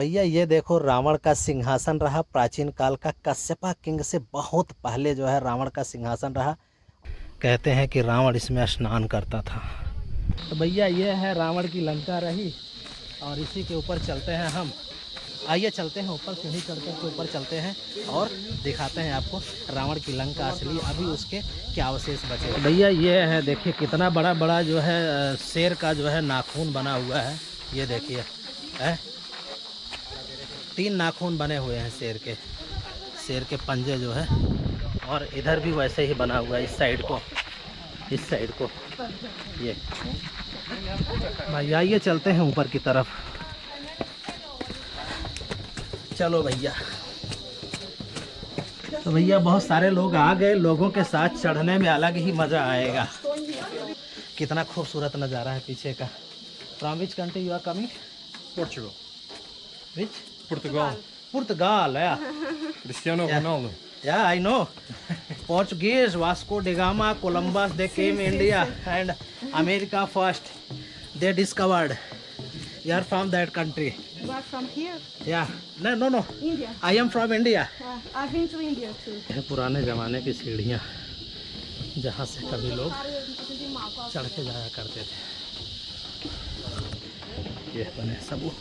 भैया ये देखो रावण का सिंहासन रहा प्राचीन काल का। कश्यपा किंग से बहुत पहले जो है रावण का सिंहासन रहा। कहते हैं कि रावण इसमें स्नान करता था। तो भैया ये है रावण की लंका रही और इसी के ऊपर चलते हैं हम। आइए चलते हैं ऊपर, सीढ़ी चढ़कर के ऊपर चलते हैं और दिखाते हैं आपको रावण की लंका असली, अभी उसके क्या अवशेष बचे। तो भैया ये है, देखिए कितना बड़ा बड़ा जो है शेर का जो है नाखून बना हुआ है। ये देखिए है, 3 नाखून बने हुए हैं शेर के पंजे जो है। और इधर भी वैसे ही बना हुआ है, इस साइड को ये। भाई आइए चलते हैं ऊपर की तरफ। चलो भैया। तो भैया बहुत सारे लोग आ गए, लोगों के साथ चढ़ने में अलग ही मज़ा आएगा। कितना खूबसूरत नज़ारा है पीछे का। From which country you are coming? Portugal. Which? Portugal. Portugal, yeah. Cristiano Ronaldo. Yeah, I know. Portuguese, Vasco da Gama, Columbus, they came India and America first. They discovered. You are from that country. You are from here? Yeah. No. India. I am from India. I've been to India too. यह पुराने ज़माने की सीढ़ियाँ जहाँ से कभी लोग चढ़ के जाया करते थे। ये बने सबूत।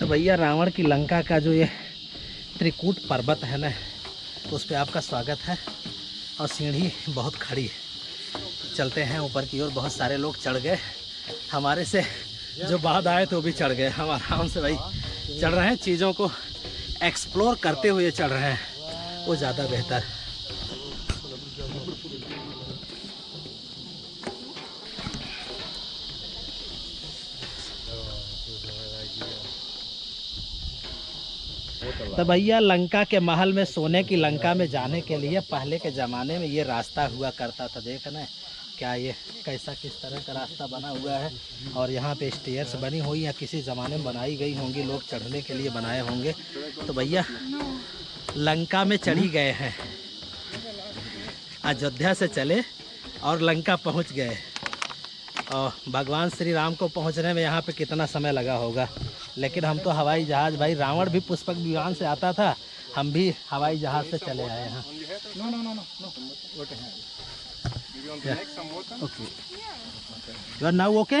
तो भैया रावण की लंका का जो ये त्रिकूट पर्वत है ना, तो उस पर आपका स्वागत है। और सीढ़ी बहुत खड़ी है। चलते हैं ऊपर की ओर। बहुत सारे लोग चढ़ गए, हमारे से जो बाद आए तो भी चढ़ गए। हम आराम से भाई चढ़ रहे हैं, चीज़ों को एक्सप्लोर करते हुए चढ़ रहे हैं, वो ज़्यादा बेहतर। तो भैया लंका के महल में, सोने की लंका में जाने के लिए पहले के ज़माने में ये रास्ता हुआ करता था। देखना है क्या ये कैसा किस तरह का रास्ता बना हुआ है। और यहाँ पे स्टेयर्स बनी हुई या किसी ज़माने में बनाई गई होंगी, लोग चढ़ने के लिए बनाए होंगे। तो भैया लंका में चढ़ी गए हैं, अयोध्या से चले और लंका पहुँच गए। और भगवान श्री राम को पहुँचने में यहाँ पे कितना समय लगा होगा। लेकिन हम तो हवाई जहाज़, भाई रावण भी पुष्पक विमान से आता था, हम भी हवाई जहाज़ से चले आए हैं। Okay, you are now okay?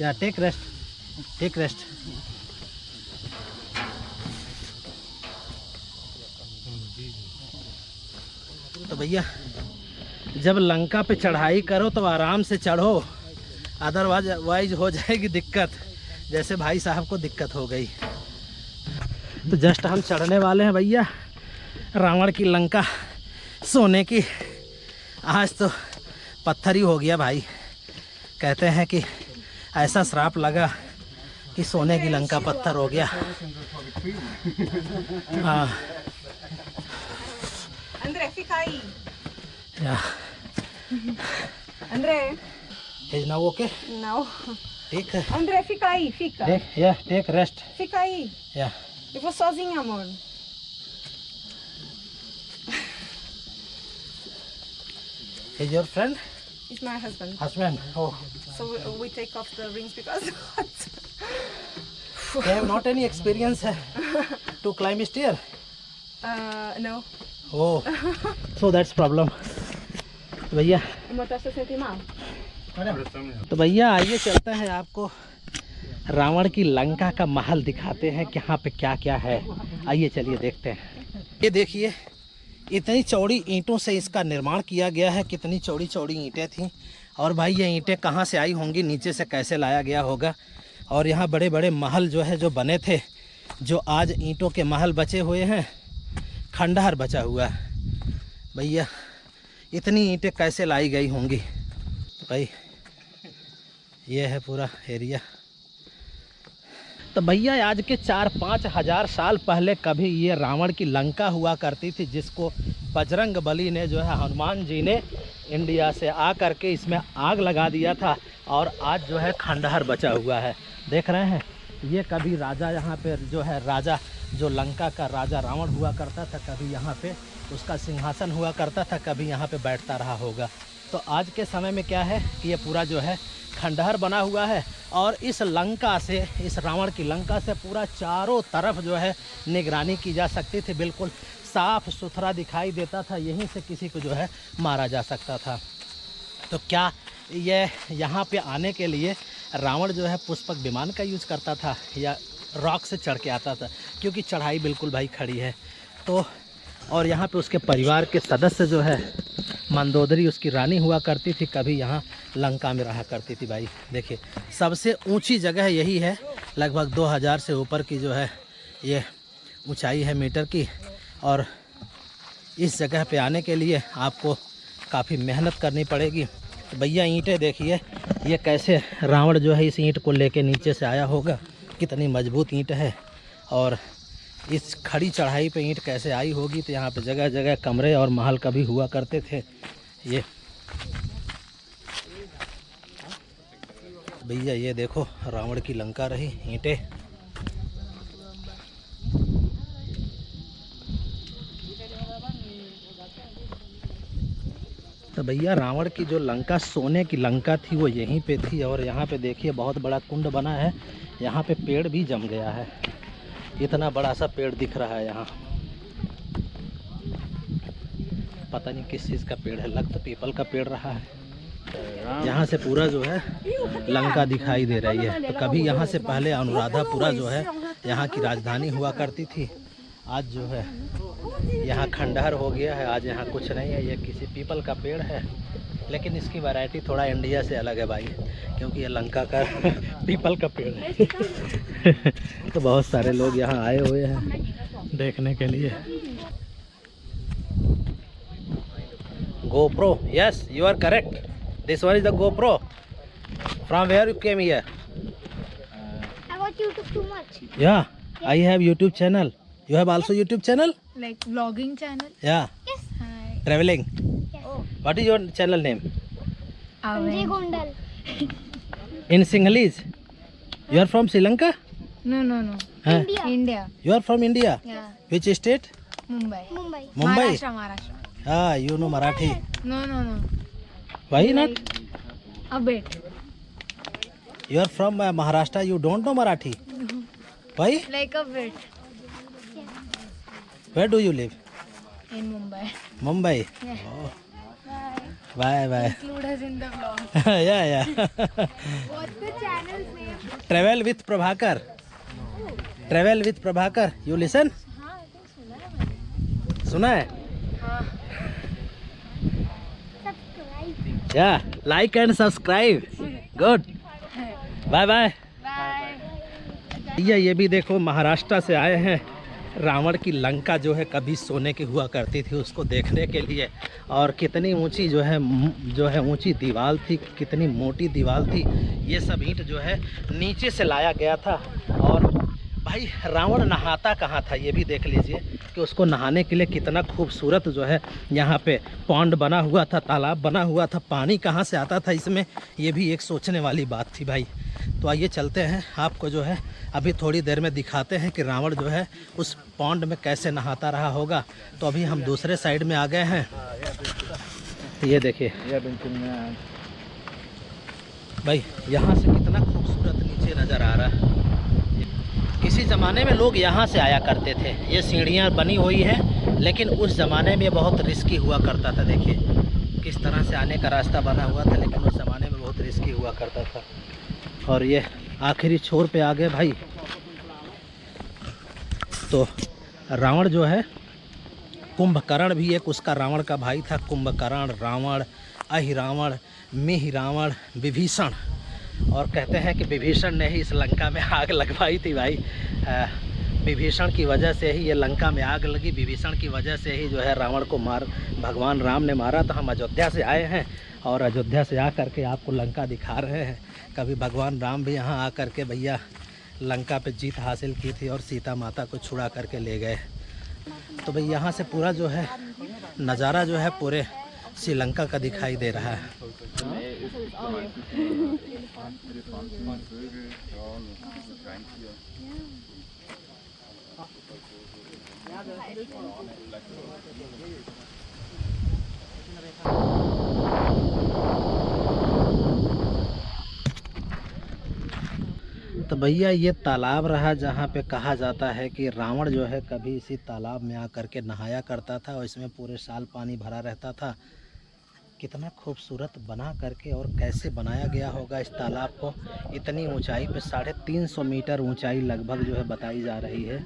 या टेक रेस्ट। तो भैया जब लंका पे चढ़ाई करो तो आराम से चढ़ो, अदरवाइज हो जाएगी दिक्कत, जैसे भाई साहब को दिक्कत हो गई। तो जस्ट हम चढ़ने वाले हैं भैया रावण की लंका। सोने की, आज तो पत्थर ही हो गया भाई। कहते हैं कि ऐसा श्राप लगा कि सोने की लंका पत्थर हो गया। हाँ André, fica aí. या André. Is now okay? Não. ठीक है, André, fica aí, fica. Take rest. Fica aí. या Eu vou sozinha, amor. Is your friend? It's my husband. Husband? Oh, So we take off the rings because they have not any experience to climb stair? no. Oh, so that's problem. भैया O meu está a sentir mal. तो भैया आइए चलते हैं, आपको रावण की लंका का महल दिखाते हैं कि यहाँ पे क्या क्या है। आइए चलिए देखते हैं। ये देखिए इतनी चौड़ी ईंटों से इसका निर्माण किया गया है। कितनी चौड़ी चौड़ी ईंटें थीं। और भाई ये ईंटें कहाँ से आई होंगी, नीचे से कैसे लाया गया होगा। और यहाँ बड़े बड़े महल जो है जो बने थे, जो आज ईंटों के महल बचे हुए हैं, खंडहर बचा हुआ है। भैया इतनी ईंटें कैसे लाई गई होंगी। भाई ये है पूरा एरिया। तो भैया आज के 4-5 हज़ार साल पहले कभी ये रावण की लंका हुआ करती थी, जिसको बजरंग बली ने जो है हनुमान जी ने इंडिया से आ करके इसमें आग लगा दिया था, और आज जो है खंडहर बचा हुआ है। देख रहे हैं, ये कभी राजा यहाँ पे जो है राजा जो लंका का राजा रावण हुआ करता था, कभी यहाँ पे उसका सिंहासन हुआ करता था, कभी यहाँ पे बैठता रहा होगा। तो आज के समय में क्या है कि ये पूरा जो है खंडहर बना हुआ है, और इस लंका से, इस रावण की लंका से पूरा चारों तरफ जो है निगरानी की जा सकती थी, बिल्कुल साफ़ सुथरा दिखाई देता था, यहीं से किसी को जो है मारा जा सकता था। तो क्या ये यहाँ पे आने के लिए रावण जो है पुष्पक विमान का यूज़ करता था या रॉक से चढ़ के आता था, क्योंकि चढ़ाई बिल्कुल भाई खड़ी है। तो और यहाँ पे उसके परिवार के सदस्य जो है, मंदोदरी उसकी रानी हुआ करती थी, कभी यहाँ लंका में रहा करती थी भाई। देखिए सबसे ऊंची जगह यही है, लगभग 2000 से ऊपर की जो है ये ऊंचाई है मीटर की, और इस जगह पे आने के लिए आपको काफ़ी मेहनत करनी पड़ेगी। तो भैया ईंटें देखिए, ये कैसे रावण जो है इस ईंट को लेके नीचे से आया होगा, कितनी मजबूत ईंट है, और इस खड़ी चढ़ाई पे ईंट कैसे आई होगी। तो यहाँ पे जगह जगह कमरे और महल कभी हुआ करते थे। ये भैया ये देखो रावण की लंका रही, ईंटें। तो भैया रावण की जो लंका सोने की लंका थी वो यहीं पे थी, और यहाँ पे देखिए बहुत बड़ा कुंड बना है, यहाँ पे पेड़ भी जम गया है, इतना बड़ा सा पेड़ दिख रहा है यहाँ, पता नहीं किस चीज़ का पेड़ है, लग तो पीपल का पेड़ रहा है। यहाँ से पूरा जो है लंका दिखाई दे रही है। तो कभी यहाँ से पहले अनुराधापुरा जो है यहाँ की राजधानी हुआ करती थी, आज जो है यहाँ खंडहर हो गया है, आज यहाँ कुछ नहीं है। ये किसी पीपल का पेड़ है, लेकिन इसकी वैरायटी थोड़ा इंडिया से अलग है भाई, क्योंकि ये लंका का पीपल का पेड़ है। तो बहुत सारे लोग यहाँ आए हुए हैं देखने के लिए। GoPro, yes, you are correct. This one is the GoPro. From where you came here? I watch YouTube too much. Yeah, I have YouTube channel. You have also YouTube channel? Like vlogging channel? Yeah. Yes. Hi. Traveling. Yes. What is your channel name? Sanjay Gondal. In Sinhalese. You are from Sri Lanka? No. Huh? India. You are from India? Yeah. Which state? Mumbai. Mumbai? Maharashtra. Ah, you know Marathi. No. Why not? A bit. You are from Maharashtra. You don't know Marathi. Why? Like a bit. Where do you live? In Mumbai. Mumbai. Yeah. Oh, Bye. bye. Include us in the vlog. Yeah. What's the channel's name? Travel with Prabhakar. Travel with Prabhakar. You listen? हाँ, I think सुना सुना है मैंने. है? हाँ. Subscribe. Yeah. Like and subscribe. Good. Bye. Bye. भैया ये भी देखो महाराष्ट्र से आए हैं। रावण की लंका जो है कभी सोने की हुआ करती थी, उसको देखने के लिए, और कितनी ऊंची जो है ऊंची दीवार थी, कितनी मोटी दीवार थी। ये सब ईंट जो है नीचे से लाया गया था। और भाई रावण नहाता कहाँ था ये भी देख लीजिए कि उसको नहाने के लिए कितना खूबसूरत जो है यहाँ पे पॉन्ड बना हुआ था, तालाब बना हुआ था। पानी कहाँ से आता था इसमें, ये भी एक सोचने वाली बात थी भाई। तो आइए चलते हैं, आपको जो है अभी थोड़ी देर में दिखाते हैं कि रावण जो है उस पॉन्ड में कैसे नहाता रहा होगा। तो अभी हम दूसरे साइड में आ गए हैं। ये देखिए भाई, यहाँ से कितना खूबसूरत नीचे नज़र आ रहा है। किसी ज़माने में लोग यहाँ से आया करते थे। ये सीढ़ियाँ बनी हुई हैं, लेकिन उस ज़माने में बहुत रिस्की हुआ करता था। देखिए किस तरह से आने का रास्ता बना हुआ था, लेकिन उस ज़माने में बहुत रिस्की हुआ करता था। और ये आखिरी छोर पे आ गए भाई। तो रावण जो है, कुंभकर्ण भी एक उसका रावण का भाई था। कुंभकर्ण, रावण, अहिरावण, मेहिरावण, विभीषण। और कहते हैं कि विभीषण ने ही इस लंका में आग लगवाई थी भाई। विभीषण की वजह से ही ये लंका में आग लगी। विभीषण की वजह से ही जो है रावण को भगवान राम ने मारा। तो हम अयोध्या से आए हैं, और अयोध्या से आ करके आपको लंका दिखा रहे हैं। कभी भगवान राम भी यहाँ आ करके भैया लंका पे जीत हासिल की थी और सीता माता को छुड़ा करके ले गए। तो भाई यहाँ से पूरा जो है नज़ारा जो है पूरे श्रीलंका का दिखाई दे रहा है। तो भैया ये तालाब रहा जहाँ पे कहा जाता है कि रावण जो है कभी इसी तालाब में आकर के नहाया करता था और इसमें पूरे साल पानी भरा रहता था। कितना खूबसूरत बना करके और कैसे बनाया गया होगा इस तालाब को। इतनी ऊंचाई पे 350 मीटर ऊंचाई लगभग जो है बताई जा रही है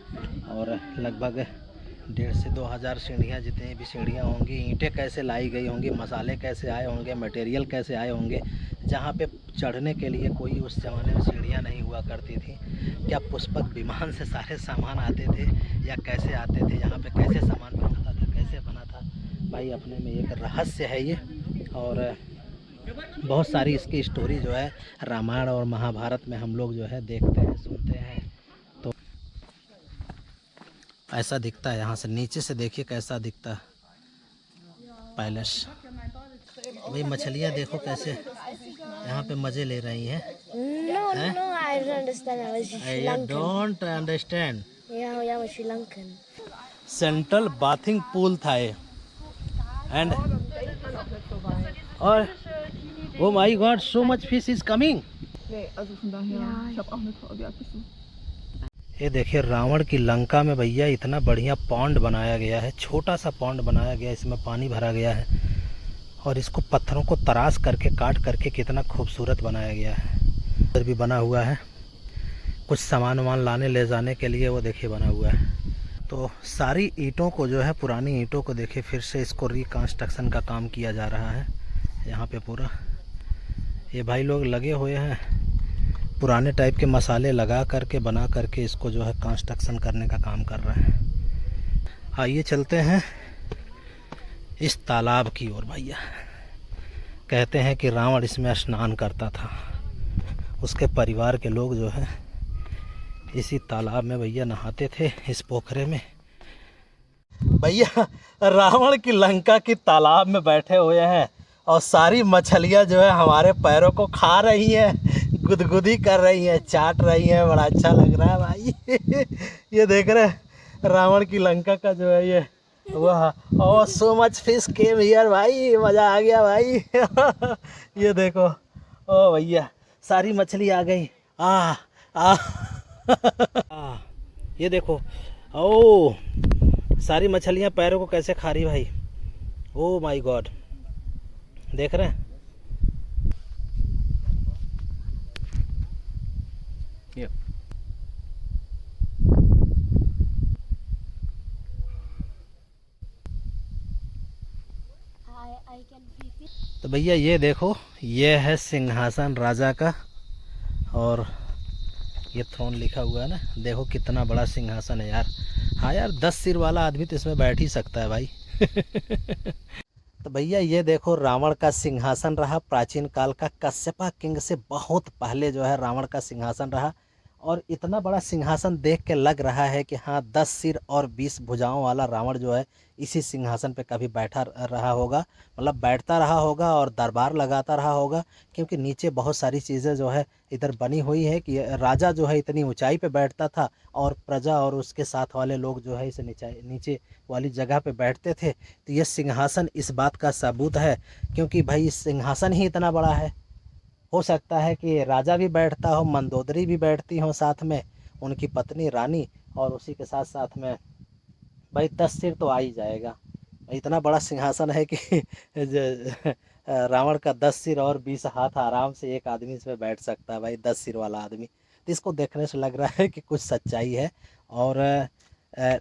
और लगभग 1,500 से 2,000 सीढ़ियाँ, जितनी भी सीढ़ियाँ होंगी, ईंटें कैसे लाई गई होंगी, मसाले कैसे आए होंगे, मटेरियल कैसे आए होंगे। जहाँ पे चढ़ने के लिए कोई उस ज़माने में सीढ़ियाँ नहीं हुआ करती थी। क्या पुष्पक विमान से सारे सामान आते थे या कैसे आते थे, यहाँ पे कैसे सामान पहुँचता था, कैसे बना था, भाई अपने में एक रहस्य है ये। और बहुत सारी इसकी स्टोरी जो है रामायण और महाभारत में हम लोग जो है देखते हैं, सुनते हैं। तो ऐसा दिखता है, यहाँ से नीचे से देखिए कैसा दिखता है पैलेस। भाई मछलियाँ देखो कैसे यहाँ पे मज़े ले रही हैं। No, I don't understand. I was Sri You Lankan. don't understand. Yeah, I was Sri Lankan. Central bathing pool था ये एंड और oh my God so much fish is coming. Nee, also von daher, ich habe auch eine Frau, die hat bisschen. ये देखिए रावण की लंका में भैया इतना बढ़िया पॉन्ड बनाया गया है, छोटा सा पॉन्ड बनाया गया है, इसमें पानी भरा गया है और इसको पत्थरों को तराश करके काट करके कितना खूबसूरत बनाया गया है। इधर भी बना हुआ है कुछ सामान वामान लाने ले जाने के लिए, वो देखिए बना हुआ है। तो सारी ईंटों को जो है, पुरानी ईंटों को देखिए फिर से इसको रिकंस्ट्रक्शन का काम किया जा रहा है यहाँ पे पूरा। ये भाई लोग लगे हुए हैं पुराने टाइप के मसाले लगा करके बना करके इसको जो है कंस्ट्रक्शन करने का काम कर रहे हैं। आइए चलते हैं इस तालाब की ओर। भैया कहते हैं कि रावण इसमें स्नान करता था, उसके परिवार के लोग जो है इसी तालाब में भैया नहाते थे, इस पोखरे में। भैया रावण की लंका की तालाब में बैठे हुए हैं और सारी मछलियाँ जो है हमारे पैरों को खा रही हैं, गुदगुदी कर रही हैं, चाट रही हैं। बड़ा अच्छा लग रहा है भाई। ये देख रहे हैं रावण की लंका का जो है ये वाह। Oh so much fish came here भाई, मज़ा आ गया भाई। ये देखो ओ भैया सारी मछली आ गई। आ ये देखो ओ सारी मछलियाँ पैरों को कैसे खा रही भाई। ओ माय गॉड, देख रहे हैं। I can feel it. तो भैया ये देखो, ये है सिंहासन राजा का और ये थ्रोन लिखा हुआ है ना, देखो कितना बड़ा सिंहासन है यार। हाँ यार 10 सिर वाला आदमी तो इसमें बैठ ही सकता है भाई। तो भैया ये देखो रावण का सिंहासन रहा प्राचीन काल का, कश्यपा किंग से बहुत पहले जो है रावण का सिंहासन रहा। और इतना बड़ा सिंहासन देख के लग रहा है कि हाँ 10 सिर और 20 भुजाओं वाला रावण जो है इसी सिंहासन पे कभी बैठा रहा होगा, मतलब बैठता रहा होगा और दरबार लगाता रहा होगा। क्योंकि नीचे बहुत सारी चीज़ें जो है इधर बनी हुई है कि राजा जो है इतनी ऊंचाई पे बैठता था और प्रजा और उसके साथ वाले लोग जो है इस नीचे वाली जगह पे बैठते थे। तो ये सिंहासन इस बात का सबूत है, क्योंकि भाई सिंहासन ही इतना बड़ा है। हो सकता है कि राजा भी बैठता हो, मंदोदरी भी बैठती हो साथ में, उनकी पत्नी रानी, और उसी के साथ साथ में भाई 10 सिर तो आ ही जाएगा। इतना बड़ा सिंहासन है कि रावण का 10 सिर और 20 हाथ आराम से एक आदमी इसमें बैठ सकता है भाई, 10 सिर वाला आदमी। तो इसको देखने से लग रहा है कि कुछ सच्चाई है। और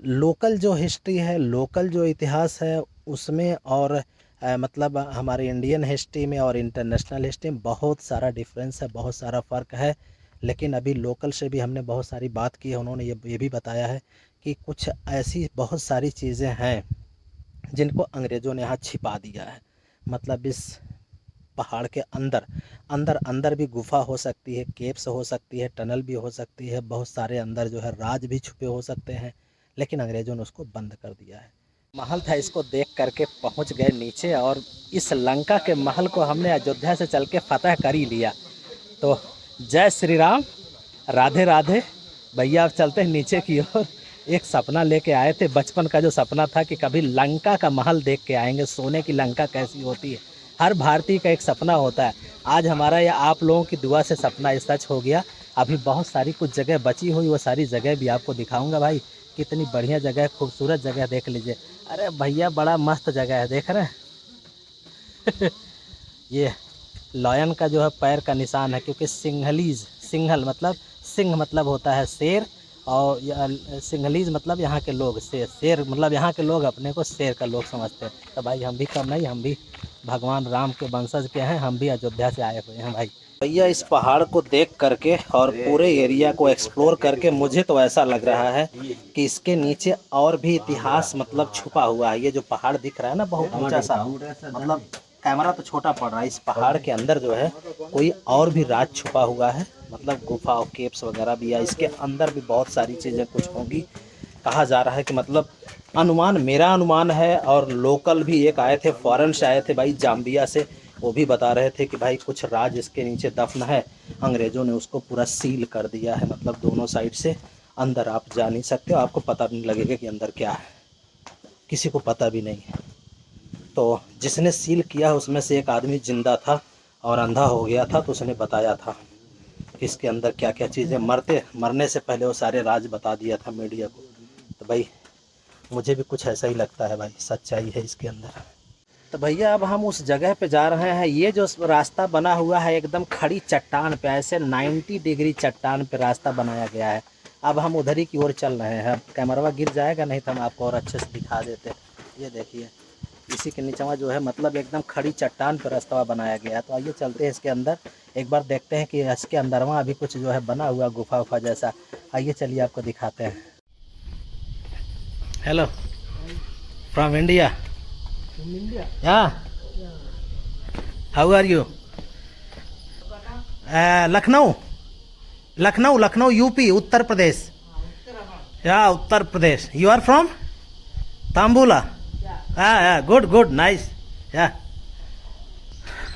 लोकल जो हिस्ट्री है, लोकल जो इतिहास है उसमें और मतलब हमारे इंडियन हिस्ट्री में और इंटरनेशनल हिस्ट्री में बहुत सारा डिफरेंस है, बहुत सारा फ़र्क है। लेकिन अभी लोकल से भी हमने बहुत सारी बात की है, उन्होंने ये भी बताया है कि कुछ ऐसी बहुत सारी चीज़ें हैं जिनको अंग्रेज़ों ने यहाँ छिपा दिया है। मतलब इस पहाड़ के अंदर अंदर अंदर भी गुफा हो सकती है, केव्स हो सकती है, टनल भी हो सकती है, बहुत सारे अंदर जो है राज भी छुपे हो सकते हैं, लेकिन अंग्रेज़ों ने उसको बंद कर दिया है। महल था, इसको देख करके पहुंच गए नीचे और इस लंका के महल को हमने अयोध्या से चल के फतह कर ही लिया। तो जय श्री राम, राधे राधे। भैया अब चलते हैं नीचे की ओर। एक सपना लेके आए थे, बचपन का जो सपना था कि कभी लंका का महल देख के आएंगे, सोने की लंका कैसी होती है। हर भारतीय का एक सपना होता है। आज हमारा या आप लोगों की दुआ से सपना सच हो गया। अभी बहुत सारी कुछ जगह बची हुई, वो सारी जगह भी आपको दिखाऊंगा भाई। कितनी बढ़िया जगह है, खूबसूरत जगह, देख लीजिए। अरे भैया बड़ा मस्त जगह है, देख रहे हैं। ये लॉयन का जो है पैर का निशान है, क्योंकि सिंघल मतलब सिंह मतलब होता है शेर, और सिंघलीज मतलब यहाँ के लोग, शेर मतलब यहाँ के लोग अपने को शेर का लोग समझते हैं। तो भाई हम भी कम नहीं, हम भी भगवान राम के वंशज के हैं, हम भी अयोध्या से आए हुए हैं भाई। भैया इस पहाड़ को देख करके और पूरे एरिया को एक्सप्लोर करके मुझे तो ऐसा लग रहा है कि इसके नीचे और भी इतिहास मतलब छुपा हुआ है। ये जो पहाड़ दिख रहा है ना बहुत ऊंचा सा, मतलब कैमरा तो छोटा पड़ रहा है, इस पहाड़ के अंदर जो है कोई और भी राज छुपा हुआ है, मतलब गुफा और केव्स वगैरह भी है। इसके अंदर भी बहुत सारी चीज़ें कुछ होंगी। कहा जा रहा है कि मतलब अनुमान, मेरा अनुमान है, और लोकल भी एक आए थे, फॉरेन से आए थे भाई, जाम्बिया से, वो भी बता रहे थे कि भाई कुछ राज इसके नीचे दफन है। अंग्रेज़ों ने उसको पूरा सील कर दिया है, मतलब दोनों साइड से अंदर आप जा नहीं सकते हो, आपको पता नहीं लगेगा कि अंदर क्या है, किसी को पता भी नहीं है। तो जिसने सील किया उसमें से एक आदमी जिंदा था और अंधा हो गया था, तो उसने बताया था कि इसके अंदर क्या क्या चीज़ें, मरने से पहले वो सारे राज बता दिया था मीडिया को। तो भाई मुझे भी कुछ ऐसा ही लगता है भाई, सच्चाई है इसके अंदर। तो भैया अब हम उस जगह पे जा रहे हैं। ये जो रास्ता बना हुआ है एकदम खड़ी चट्टान पे, ऐसे 90 डिग्री चट्टान पे रास्ता बनाया गया है। अब हम उधर ही की ओर चल रहे हैं। अब कैमरा गिर जाएगा, नहीं तो हम आपको और अच्छे से दिखा देते। ये देखिए, इसी के नीचे जो है मतलब एकदम खड़ी चट्टान पर रास्ता बनाया गया है। तो आइए चलते हैं इसके अंदर, एक बार देखते हैं कि इसके अंदर वहाँ अभी कुछ जो है बना हुआ गुफा उफा जैसा। आइए चलिए आपको दिखाते हैं। Hello, from India. How are you? Lucknow UP, Uttar Pradesh. या Uttar Pradesh. You are from तांबुला? Good nice. या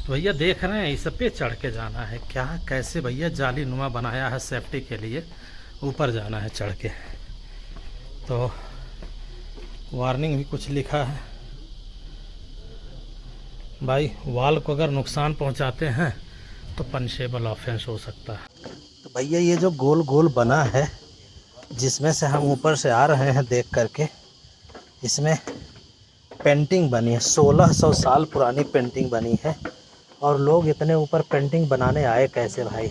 भैया देख रहे हैं, इस पे चढ़ के जाना है क्या, कैसे भैया जाली नुमा बनाया है सेफ्टी के लिए, ऊपर जाना है चढ़ के। तो वार्निंग भी कुछ लिखा है भाई, वाल को अगर नुकसान पहुंचाते हैं तो पनिशेबल ऑफेंस हो सकता है। तो भैया ये जो गोल गोल बना है जिसमें से हम ऊपर से आ रहे हैं देख करके, इसमें पेंटिंग बनी है, 1600 साल पुरानी पेंटिंग बनी है। और लोग इतने ऊपर पेंटिंग बनाने आए कैसे भाई,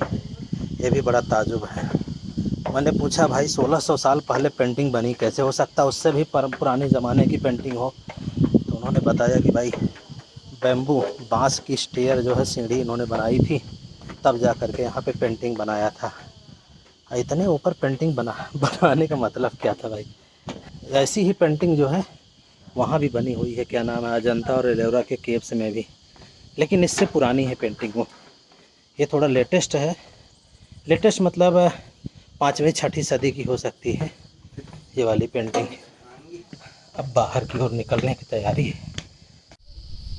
ये भी बड़ा ताजुब है। मैंने पूछा भाई 1600 साल पहले पेंटिंग बनी कैसे, हो सकता है उससे भी पुराने ज़माने की पेंटिंग हो। तो उन्होंने बताया कि भाई बैम्बू, बांस की स्टेयर जो है, सीढ़ी इन्होंने बनाई थी, तब जा कर के यहाँ पे पेंटिंग बनाया था। इतने ऊपर पेंटिंग बनाने का मतलब क्या था भाई। ऐसी ही पेंटिंग जो है वहाँ भी बनी हुई है, क्या नाम है, अजंता और एलोरा के केव्स में भी, लेकिन इससे पुरानी है पेंटिंग वो। ये थोड़ा लेटेस्ट है, लेटेस्ट मतलब 5वीं 6वीं सदी की हो सकती है ये वाली पेंटिंग। अब बाहर की ओर निकलने की तैयारी है।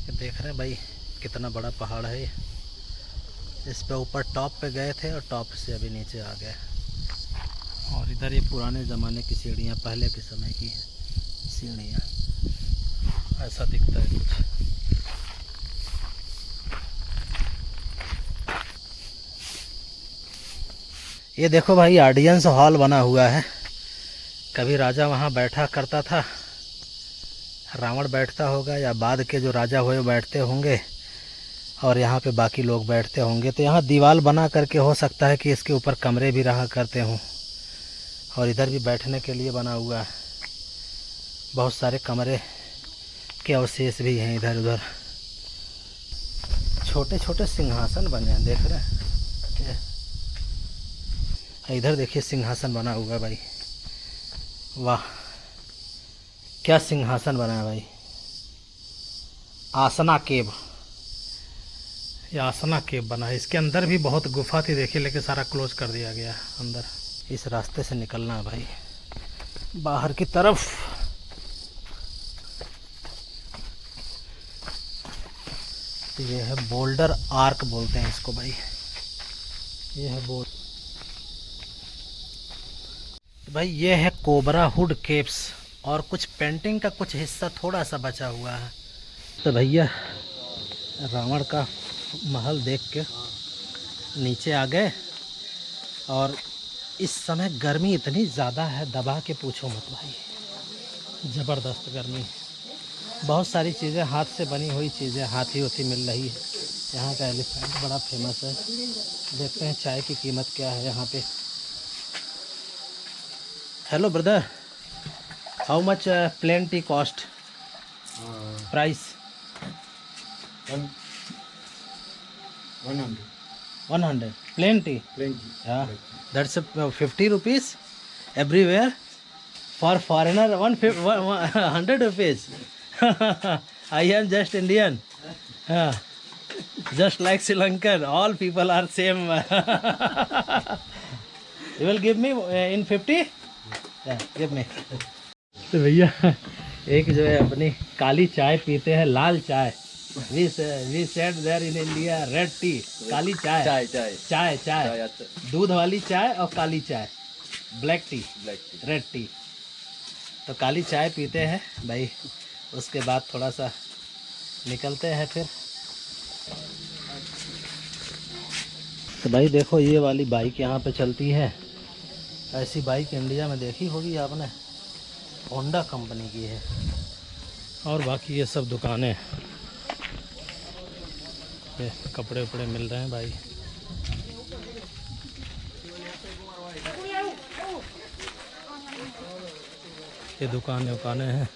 देख रहे हैं भाई कितना बड़ा पहाड़ है ये। इस पे ऊपर टॉप पे गए थे और टॉप से अभी नीचे आ गए। और इधर ये पुराने ज़माने की सीढ़ियाँ, पहले के समय की सीढ़ियाँ, ऐसा दिखता है कुछ। ये देखो भाई ऑडियंस हॉल बना हुआ है, कभी राजा वहाँ बैठा करता था, रावण बैठता होगा या बाद के जो राजा हुए बैठते होंगे, और यहाँ पे बाकी लोग बैठते होंगे। तो यहाँ दीवार बना करके हो सकता है कि इसके ऊपर कमरे भी रहा करते हों, और इधर भी बैठने के लिए बना हुआ है। बहुत सारे कमरे के अवशेष भी हैं इधर उधर, छोटे छोटे सिंहासन बने हैं, देख रहे हैं। इधर देखिए सिंहासन बना हुआ है भाई, वाह क्या सिंहासन बना है भाई। आसना केव, ये आसना केव बना है, इसके अंदर भी बहुत गुफा थी देखिए, लेकिन सारा क्लोज कर दिया गया है अंदर। इस रास्ते से निकलना है भाई बाहर की तरफ। ये है बोल्डर आर्क बोलते हैं इसको भाई, ये है भाई ये है कोबरा हुड केव्स, और कुछ पेंटिंग का कुछ हिस्सा थोड़ा सा बचा हुआ है। तो भैया रावण का महल देख के नीचे आ गए, और इस समय गर्मी इतनी ज़्यादा है दबा के पूछो मत भाई, ज़बरदस्त गर्मी। बहुत सारी चीज़ें हाथ से बनी हुई चीज़ें हाथी होती मिल रही है। यहाँ का एलिफेंट बड़ा फेमस है। देखते हैं चाय की कीमत क्या है यहाँ पे। Hello brother, how much plain tea cost price? 100 plain tea. Yeah, that's 50 rupees everywhere. For foreigner 100 rupees. I am just Indian. Just like Sri Lankan, all people are same. You will give me in 50? Yeah, give me. तो भैया एक जो है अपनी काली चाय पीते हैं, लाल चाय। We said there in India red tea, काली चाय। चाय दूध वाली चाय और काली चाय, ब्लैक टी, रेड टी। तो काली चाय पीते हैं भाई, उसके बाद थोड़ा सा निकलते हैं फिर। तो भाई देखो ये वाली बाइक यहाँ पे चलती है, ऐसी बाइक इंडिया में देखी होगी आपने, होंडा कंपनी की है। और बाकी ये सब दुकानें, ये कपड़े उपड़े मिल रहे हैं भाई। ये दुकानें हैं,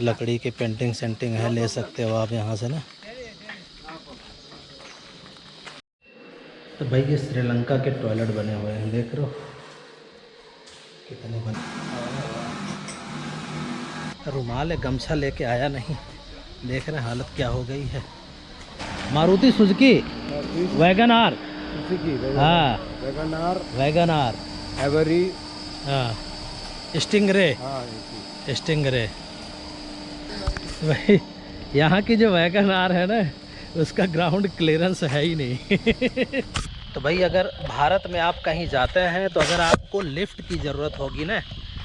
लकड़ी की पेंटिंग सेंटिंग है, ले सकते हो आप यहाँ से ना। तो भाई ये श्रीलंका के टॉयलेट बने हुए हैं, देख रहे हो कितने बने। रुमाल है, गमछा लेके आया नहीं, देख रहे हालत क्या हो गई है। मारुति सुजुकी वैगन आर, हाँ वैगन आर, एवरी, हाँ स्टिंगरे, स्टिंगरे। भाई यहाँ की जो वैगन आर है ना, उसका ग्राउंड क्लियरेंस है ही नहीं। तो भाई अगर भारत में आप कहीं जाते हैं तो अगर आपको लिफ्ट की ज़रूरत होगी ना,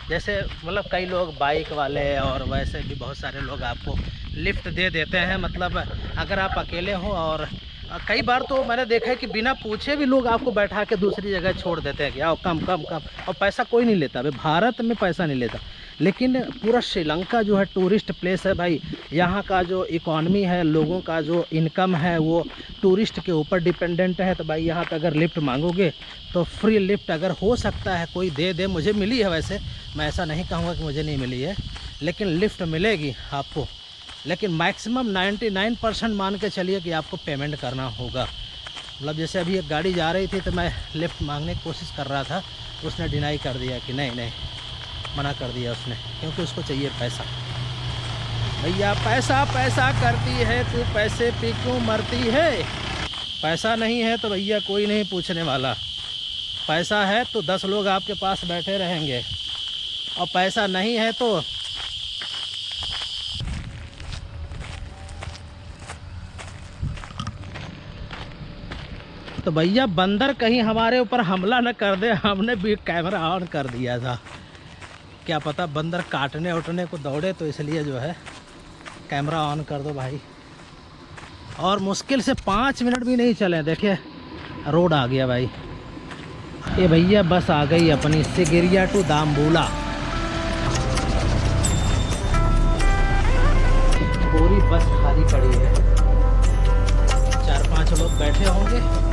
जैसे मतलब कई लोग बाइक वाले और वैसे भी बहुत सारे लोग आपको लिफ्ट दे देते हैं, मतलब अगर आप अकेले हो, और कई बार तो मैंने देखा है कि बिना पूछे भी लोग आपको बैठा के दूसरी जगह छोड़ देते हैं कि आओ कम, और पैसा कोई नहीं लेता। भाई भारत में पैसा नहीं लेता, लेकिन पूरा श्रीलंका जो है टूरिस्ट प्लेस है भाई। यहाँ का जो इकॉनमी है, लोगों का जो इनकम है वो टूरिस्ट के ऊपर डिपेंडेंट है। तो भाई यहाँ पे अगर लिफ्ट मांगोगे तो फ्री लिफ्ट अगर हो सकता है कोई दे दे। मुझे मिली है, वैसे मैं ऐसा नहीं कहूँगा कि मुझे नहीं मिली है, लेकिन लिफ्ट मिलेगी आपको। लेकिन मैक्सिमम 99% मान के चलिए कि आपको पेमेंट करना होगा। मतलब जैसे अभी एक गाड़ी जा रही थी तो मैं लिफ्ट मांगने की कोशिश कर रहा था, उसने डिनाई कर दिया कि नहीं, मना कर दिया उसने, क्योंकि उसको चाहिए पैसा। भैया पैसा पैसा करती है तू, पैसे पे क्यों मरती है। पैसा नहीं है तो भैया कोई नहीं पूछने वाला, पैसा है तो 10 लोग आपके पास बैठे रहेंगे, और पैसा नहीं है तो भैया बंदर कहीं हमारे ऊपर हमला न कर दे। हमने भी कैमरा ऑन कर दिया था, क्या पता बंदर काटने उठने को दौड़े, तो इसलिए जो है कैमरा ऑन कर दो भाई। और मुश्किल से 5 मिनट भी नहीं चले, देखिए रोड आ गया भाई। ये भैया बस आ गई अपनी सिगिरिया टू दाम्बूला। पूरी बस खाली पड़ी है, 4-5 लोग बैठे होंगे।